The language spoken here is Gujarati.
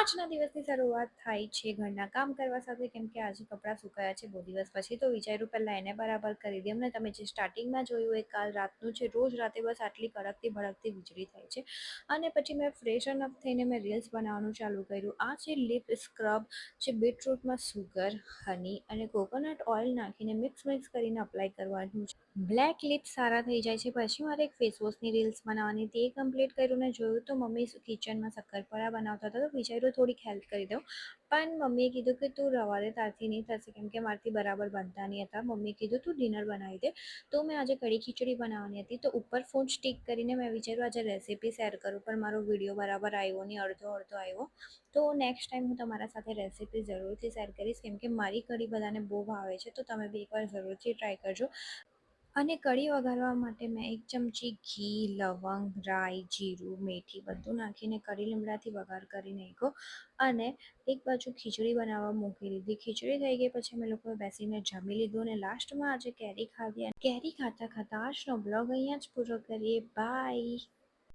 આજના દિવસની શરૂઆત થાય છે ઘરના કામ કરવા સાથે, કેમ કે આજે કપડાં સુકાયા છે બહુ દિવસ પછી, તો વિચાર્યું પહેલાં એને બરાબર કરી દઈએ. અને તમે જે સ્ટાર્ટિંગમાં જોયું એ કાલ રાતનું છે. રોજ રાતે બસ આટલી કડકતી ભડકતી વીજળી થાય છે. અને પછી મેં ફ્રેશ અપ થઈને મેં રીલ્સ બનાવવાનું ચાલુ કર્યું. આ છે લિપ સ્ક્રબ, જે બીટરૂટમાં સુગર, હની અને કોકોનટ ઓઇલ નાખીને મિક્સ કરીને અપ્લાય કરવાનું છે. બ્લેક લિપ્સ સારા થઈ જાય છે. પછી મારે એક ફેસવોશની રીલ્સ બનાવવાની હતી, એ કમ્પ્લીટ કર્યું ને જોયું તો મમ્મી કિચનમાં શક્કરપારા બનાવતા હતા, તો વિચાર્યું થોડીક હેલ્પ કરી દઉં. પણ મમ્મીએ કીધું કે તું રવા દે, તારથી નહીં થશે, કેમ કે મારાથી બરાબર બનતા નહીં હતા. મમ્મીએ કીધું તું ડિનર બનાવી દે. તો મેં આજે કઢી ખીચડી બનાવવાની હતી, તો ઉપર ફોન સ્ટીક કરીને મેં વિચાર્યું આજે રેસીપી શેર કરું, પણ મારો વિડીયો બરાબર આવ્યો નહીં, અડધો આવ્યો. તો નેક્સ્ટ ટાઈમ હું તમારા સાથે રેસીપી જરૂરથી શેર કરીશ, કેમ કે મારી કઢી બધાને બહુ ભાવે છે. તો તમે બી એકવાર જરૂરથી ટ્રાય કરજો. અને કઢી વઘારવા માટે મેં 1 ચમચી ઘી, લવંગ, રાઈ, જીરું, મેથી બધું નાખીને કઢી લીમડાથી વઘાર કરી નાખ્યો. અને એક બાજુ ખીચડી બનાવવા મૂકી દીધી. ખીચડી થઈ ગઈ પછી અમે લોકોએ બેસીને જમી લીધું. અને લાસ્ટમાં આજે કેરી ખાધી. કેરી ખાતા આજનો બ્લોગ અહીંયા જ પૂરો કરીએ. બાય.